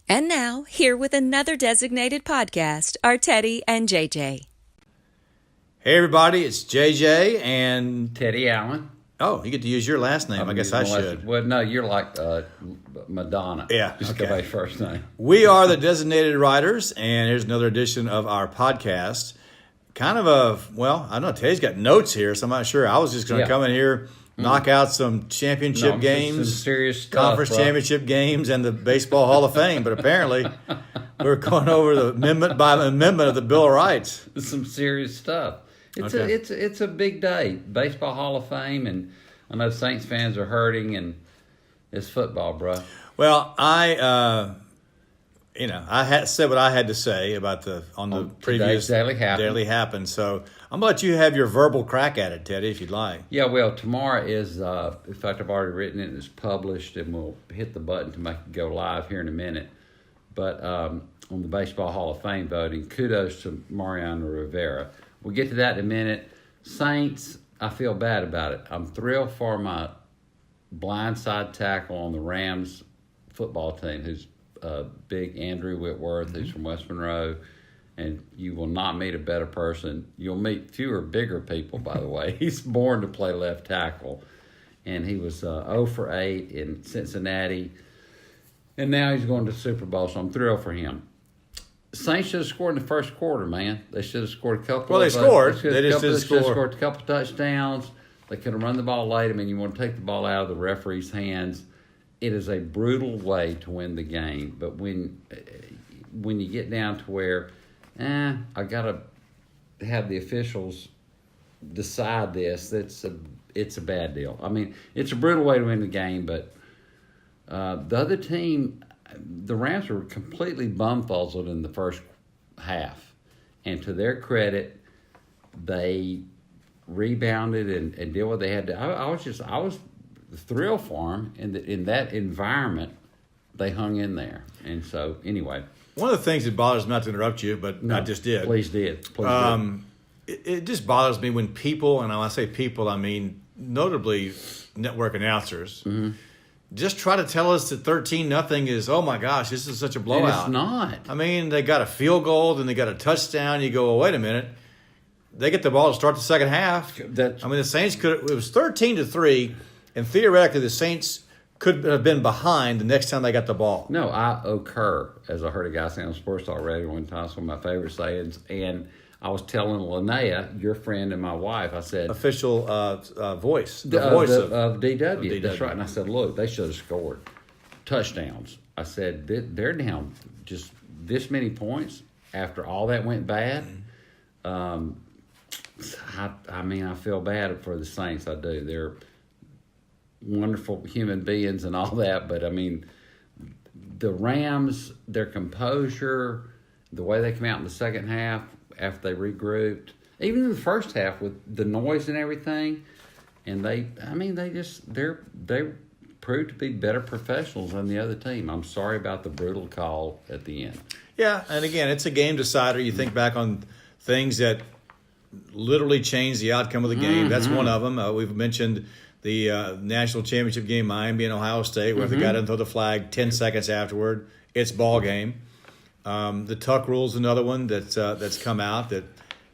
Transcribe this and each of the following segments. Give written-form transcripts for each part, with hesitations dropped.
And now, here with another designated podcast are Teddy and JJ. Hey everybody, it's JJ and Teddy Allen. Oh, you get to use your last name. I guess I should. Well, no, you're like Madonna. Yeah, just okay. go by first name. We are the Designated Writers, and here's another edition of our podcast. Kind of I don't know, Teddy's got notes here, so I'm not sure. I was just going to come in here, knock out some championship games, some serious stuff, conference championship games, and the Baseball Hall of Fame, but apparently we're going over the amendment by amendment of the Bill of Rights. Some serious stuff. Okay. It's a big day. Baseball Hall of Fame, and I know Saints fans are hurting, and it's football, bro. Well, I had said what I had to say about the previous Daily Happen. So I'm gonna let you have your verbal crack at it, Teddy, if you'd like. Yeah, well, tomorrow is. In fact, I've already written it. It's published, and we'll hit the button to make it go live here in a minute. But on the Baseball Hall of Fame voting, kudos to Mariano Rivera. We'll get to that in a minute. Saints, I feel bad about it. I'm thrilled for my blindside tackle on the Rams football team, who's big Andrew Whitworth, who's from West Monroe. And you will not meet a better person. You'll meet fewer bigger people, by the way. He's born to play left tackle. And he was 0 for 8 in Cincinnati. And now he's going to the Super Bowl, so I'm thrilled for him. Saints should have scored in the first quarter, man. They should have scored a couple. Well, they scored. They just didn't should have score. scored a couple touchdowns. They could have run the ball late. I mean, you want to take the ball out of the referee's hands. It is a brutal way to win the game. But when you get down to where, I got to have the officials decide this, it's a bad deal. I mean, it's a brutal way to win the game, but the other team, the Rams were completely bumfuzzled in the first half. And to their credit, they rebounded and did what they had to. I was thrilled for them in that environment. They hung in there. And so, anyway. One of the things that bothers me, not to interrupt you, but I just did. Please did. It just bothers me when people, and when I say people, I mean notably network announcers, just try to tell us that 13-0 is, oh my gosh, this is such a blowout. And it's not. I mean, they got a field goal, then they got a touchdown. You go, well, wait a minute. They get the ball to start the second half. The Saints it was 13-3, and theoretically the Saints could have been behind the next time they got the ball. No, I occur, as I heard a guy say on Sports Talk Radio one time, it's one of my favorite sayings, and I was telling Linnea, your friend and my wife, I said... Official voice. The voice of DW. That's right. And I said, look, they should have scored touchdowns. I said, they're down just this many points after all that went bad. I feel bad for the Saints. I do. They're wonderful human beings and all that, but, I mean, the Rams, their composure, the way they come out in the second half, after they regrouped, even in the first half with the noise and everything, and they proved to be better professionals than the other team. I'm sorry about the brutal call at the end. Yeah, and again, it's a game decider. You think back on things that literally changed the outcome of the game. That's one of them. We've mentioned the national championship game, Miami and Ohio State, where if the guy doesn't throw the flag 10 seconds afterward, it's ball game. The tuck rule is another one that's come out that,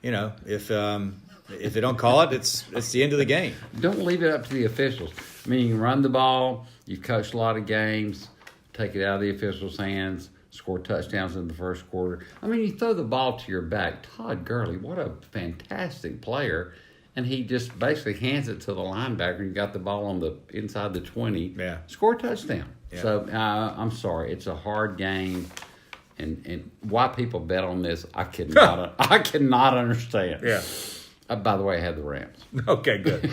if they don't call it, it's the end of the game. Don't leave it up to the officials. I mean, you can run the ball. You've coached a lot of games. Take it out of the officials' hands. Score touchdowns in the first quarter. I mean, you throw the ball to your back. Todd Gurley, what a fantastic player. And he just basically hands it to the linebacker. You got the ball on the inside the 20. Yeah. Score a touchdown. Yeah. So, I'm sorry. It's a hard game. And why people bet on this, I cannot understand. Yeah. By the way, I had the Rams. Okay, good.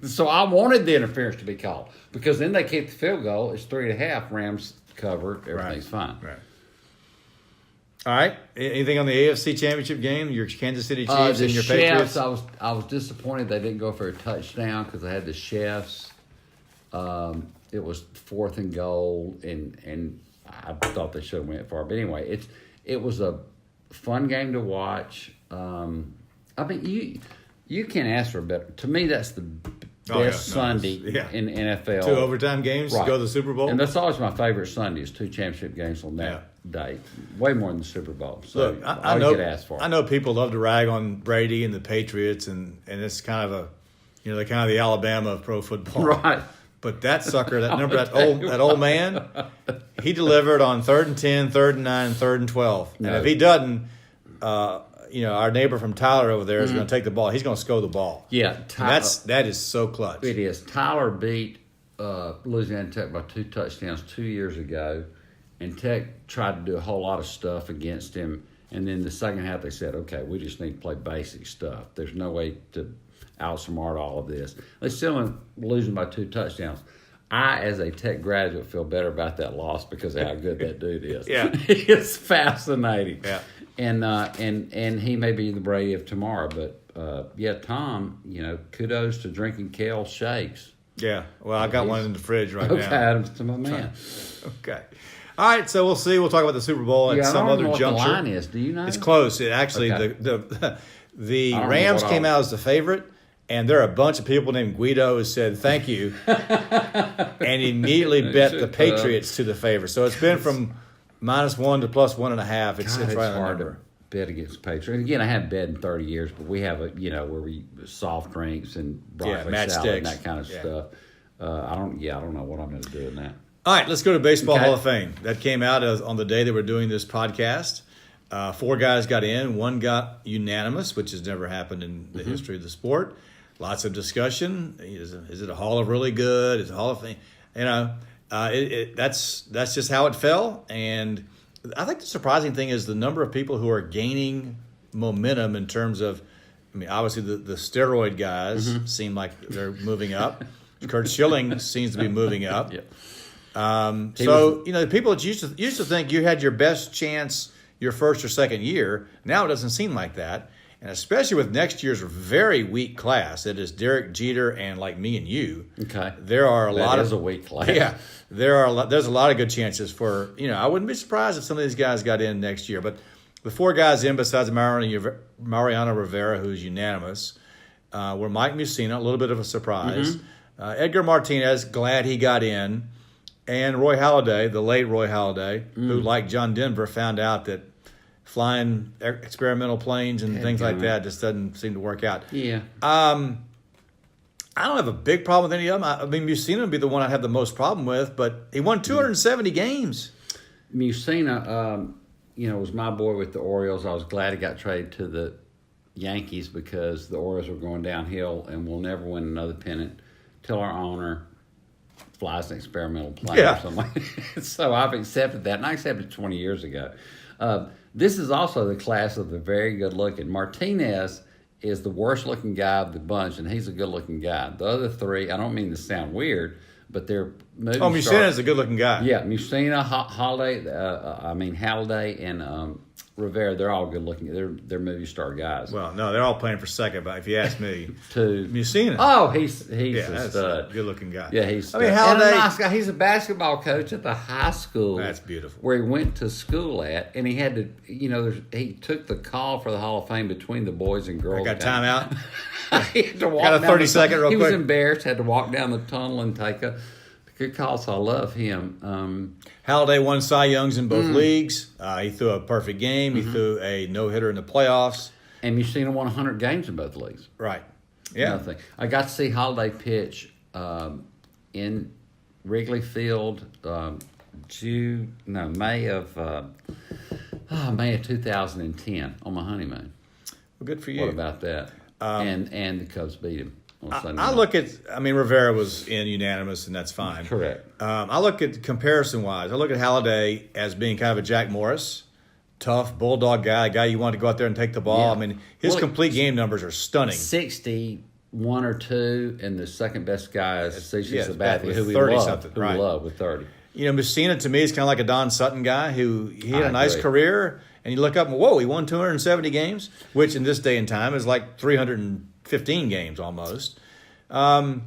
So I wanted the interference to be called because then they kick the field goal. It's 3.5. Rams cover. Everything's fine. Right. All right. Anything on the AFC Championship game? Your Kansas City Chiefs and your Patriots? I was disappointed they didn't go for a touchdown because they had the Chefs. It was 4th and goal, and I thought they should have went far. But anyway, it was a fun game to watch. I mean, you can't ask for a better. To me, that's Oh, best yeah. Sunday Yeah. in the NFL. 2 overtime games to go to the Super Bowl. And that's always my favorite Sunday is 2 championship games on that day. Way more than the Super Bowl. So Look, I all you know. get asked for. I know people love to rag on Brady and the Patriots, and it's kind of they're kind of the Alabama of pro football, Right. But that sucker, that old man, he delivered on 3rd and 10, 3rd and 9, 3rd and 12. No. And if he doesn't, our neighbor from Tyler over there is going to take the ball. He's going to score the ball. Yeah. And that is so clutch. It is. Tyler beat Louisiana Tech by 2 touchdowns 2 years ago, and Tech tried to do a whole lot of stuff against him. And then the second half, they said, okay, we just need to play basic stuff. There's no way to outsmart all of this. They still end up losing by 2 touchdowns. I, as a Tech graduate, feel better about that loss because of how good that dude is. Yeah. It's fascinating. Yeah. And he may be the Brady of tomorrow, but Tom, kudos to drinking kale shakes. Yeah. Well, I got one in the fridge right Okay, now. Adams to my man. Okay. All right, so we'll see. We'll talk about the Super Bowl at I some don't other know what juncture. the line is. Do you know? It's close. It actually Okay. the I don't know Rams what came all- out as the favorite, and there are a bunch of people named Guido who said thank you, and immediately bet the Patriots to the favorite. So it's been from -1 to +1.5. It's God, right on the hard number. to bet against Patriots. Again, I haven't bet in 30 years, but we have where we soft drinks and broccoli salad matchsticks. and that kind of Yeah. stuff. I don't know what I'm going to do in that. All right, let's go to Baseball Okay. Hall of Fame. That came out on the day they were doing this podcast. 4 guys got in. 1 got unanimous, which has never happened in the history of the sport. Lots of discussion. Is it a Hall of Really Good? Is it a Hall of Fame? That's just how it fell. And I think the surprising thing is the number of people who are gaining momentum in terms of, obviously the steroid guys seem like they're moving up. Kurt Schilling seems to be moving up. Yeah. The people that used to think you had your best chance your first or second year, now it doesn't seem like that. And especially with next year's very weak class, it is Derek Jeter and like me and you. Okay. There are a lot That is of a weak class. Yeah, there's a lot of good chances for I wouldn't be surprised if some of these guys got in next year. But the 4 guys in besides Mariano Rivera, who's unanimous, were Mike Mussina, a little bit of a surprise. Edgar Martinez, glad he got in. And Roy Halladay, the late Roy Halladay, who, like John Denver, found out that flying experimental planes and things like that just doesn't seem to work out. Yeah. I don't have a big problem with any of them. Mussina would be the one I'd have the most problem with, but he won 270 games. Mussina, was my boy with the Orioles. I was glad he got traded to the Yankees because the Orioles were going downhill and we'll never win another pennant till our owner flies an experimental plane or something like that. So I've accepted that, and I accepted it 20 years ago. This is also the class of the very good-looking. Martinez is the worst-looking guy of the bunch, and he's a good-looking guy. The other 3, I don't mean to sound weird, but they're movie stars. Mussina's a good-looking guy. Yeah, Mussina, Halladay, and Rivera, they're all good looking. They're movie star guys. Well, no, they're all playing for second, but if you ask me, To Mussina. Oh, he's that's a stud. a good-looking guy. Yeah, he's. I mean, and Halladay. a nice guy. He's a basketball coach at the high school. That's beautiful. Where he went to school at, and he had to, he took the call for the Hall of Fame between the boys and girls. Got game. timeout. He had to walk Got a down 30-second real He was quick. embarrassed. Had to walk down the tunnel and take a good call. So I love him. Halladay won Cy Youngs in both leagues. He threw a perfect game. He threw a no-hitter in the playoffs. And Mussina won 100 games in both leagues. Right. Yeah. Nothing. I got to see Halladay pitch in Wrigley Field May of 2010 on my honeymoon. Well, good for you. What about that? And the Cubs beat him on Sunday I night. look at, Rivera was in unanimous, and that's fine. Correct. I look at comparison-wise. I look at Halladay as being kind of a Jack Morris, tough bulldog guy, a guy you want to go out there and take the ball. Yeah. His Well, complete game numbers are stunning. 61 or 2, and the second best guy is C.C. Yeah, Sabathia, with who we 30 love, something, who right. we love with 30. Mussina to me is kind of like a Don Sutton guy who he had I a nice agree. career, and you look up and whoa, he won 270 games, which in this day and time is like 315 games almost. And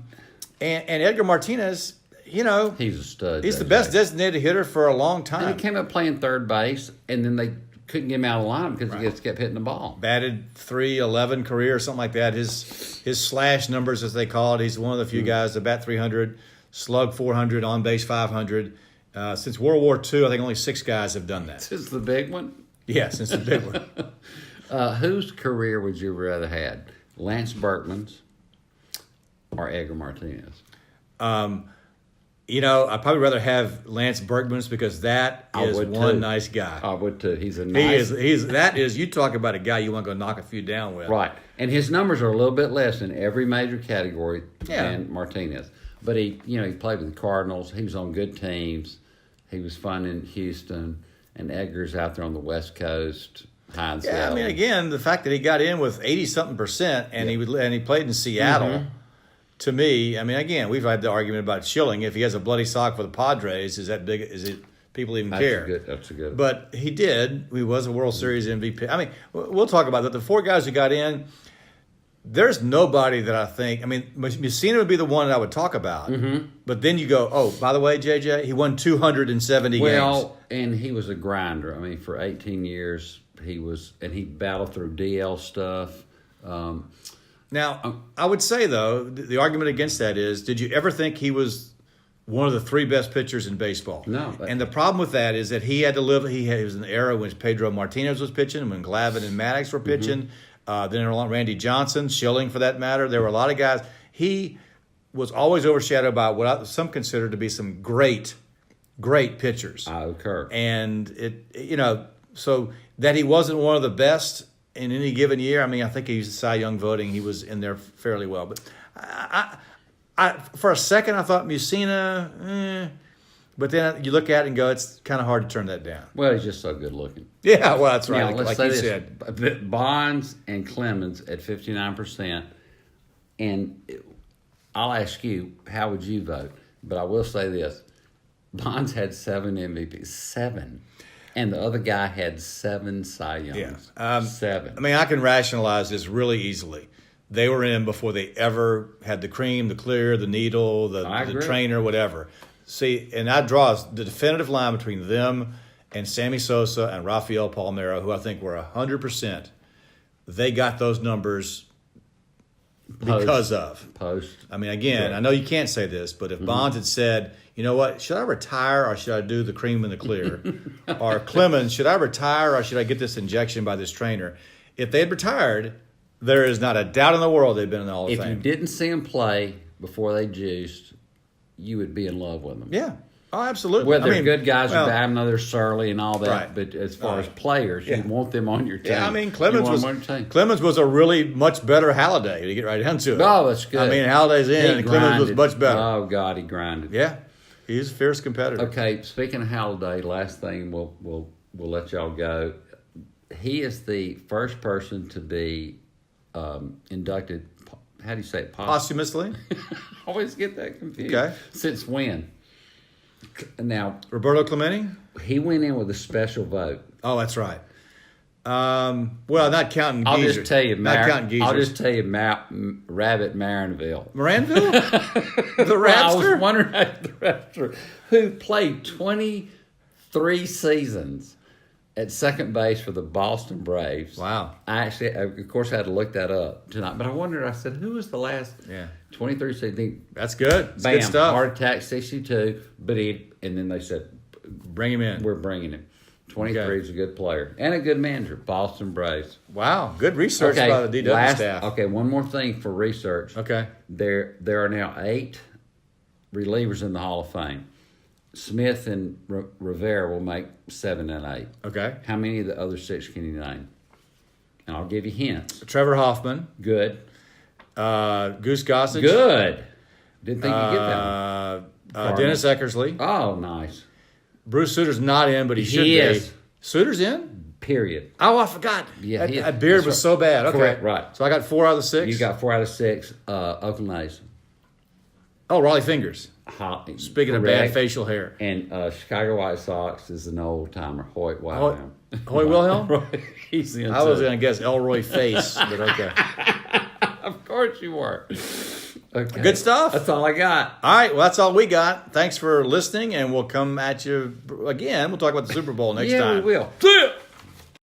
Edgar Martinez, He's a stud. he's the JJ. best designated hitter for a long And time. he came up playing third base, and then they couldn't get him out of the line because he just kept hitting the ball. Batted .311 career or something like that. His slash numbers, as they call it, he's one of the few guys to bat .300, slug .400, on base .500. Since World War II, I think only 6 guys have done that. This is the big one? Yeah, since the big one. Whose career would you rather had? Lance Berkman's or Edgar Martinez? I'd probably rather have Lance Berkman's because that is one nice guy. I would too. He's a nice. You talk about a guy you want to go knock a few down with. Right. And his numbers are a little bit less in every major category than Martinez. But he played with the Cardinals. He was on good teams. He was fun in Houston. And Edgar's out there on the West Coast. High in Seattle. Yeah, I mean, again, the fact that he got in with 80-something% and he played in Seattle. Mm-hmm. To me, I mean, again, we've had the argument about Schilling. If he has a bloody sock for the Padres, is that big? Is it people even care? That's a good. But he did. He was a World Series MVP. I mean, we'll talk about that. The 4 guys who got in, there's nobody that I think. I mean, Mussina would be the one that I would talk about. Mm-hmm. But then you go, oh, by the way, JJ, he won 270 games. Well, and he was a grinder. I mean, for 18 years, he battled through DL stuff. Now, I would say, though, the argument against that is, did you ever think he was one of the 3 best pitchers in baseball? No. And the problem with that is that he had to live – he was in the era when Pedro Martinez was pitching, when Glavine and Maddox were pitching, then Randy Johnson, Schilling for that matter. There were a lot of guys. He was always overshadowed by what some consider to be some great pitchers. I occur. And, so that he wasn't one of the best – in any given year, I mean, I think he's Cy Young voting. He was in there fairly well. But I for a second, I thought Mussina, but then you look at it and go, it's kind of hard to turn that down. Well, he's just so good looking. Yeah, well, that's right. Now, let's like say you this, said. Bonds and Clemens at 59%. And I'll ask you, how would you vote? But I will say this. Bonds had 7 MVPs. 7. And the other guy had 7 Cy Youngs. Yeah. 7. I mean, I can rationalize this really easily. They were in before they ever had the cream, the clear, the needle, the trainer, whatever. See, and I draw the definitive line between them and Sammy Sosa and Rafael Palmeiro, who I think were 100%. They got those numbers because of. I mean, again, I know you can't say this, but if Bonds had said, you know what, should I retire or should I do the cream and the clear? Or Clemens, should I retire or should I get this injection by this trainer? If they had retired, there is not a doubt in the world they'd been in the Hall of Fame. If you didn't see them play before they juiced, you would be in love with them. Yeah. Oh, absolutely. Whether they're good guys or bad, and they're surly and all that, right. But as far as players, you want them on your team. Yeah, I mean, Clemens was a really much better Halladay, to get right down to it. Oh, that's good. I mean, Halladay's in, and Clemens was much better. Oh, God, he grinded. Yeah, he's a fierce competitor. Okay, speaking of Halladay, last thing we'll let y'all go. He is the first person to be inducted. How do you say it? Posthumously. I always get that confused. Okay. Since when? Now, Roberto Clemente? He went in with a special vote. Oh, that's right. Well, not counting I'll geezers. just tell you, Rabbit Marinville. Marinville? The Rapster? Well, I was wondering how the Rapster, who played 23 seasons at second base for the Boston Braves. Wow. I actually, of course, I had to look that up tonight. But I wondered, I said, who was the last 23 season? That's good. That's bam, good stuff. Heart attack, 62. But and then they said, bring him in. We're bringing him. 23 is a good player and a good manager. Boston Braves. Wow. Good research by the DW staff. Okay, one more thing for research. Okay. There are now 8 relievers in the Hall of Fame. Smith and Rivera will make 7 and 8. Okay. How many of the other 6 can you name? And I'll give you hints. Trevor Hoffman. Good. Goose Gossage. Good. Didn't think you'd get that one. Dennis Eckersley. Oh, nice. Bruce Suter's not in, but he should be. Is. Suter's in? Period. Oh, I forgot. Yeah, that beard was so bad. Okay. Correct, right. So I got 4 out of the 6? You got 4 out of 6. Oakland A's. Oh, Raleigh Fingers. Speaking of bad facial hair. And Chicago White Sox is an old-timer, Hoyt Wilhelm. Hoyt Wilhelm? He's in I was going to guess Elroy Face, but okay. Of course you were. Okay. Good stuff. That's all I got. All right, well, that's all we got. Thanks for listening, and we'll come at you again. We'll talk about the Super Bowl next time. Yeah, we will. See ya.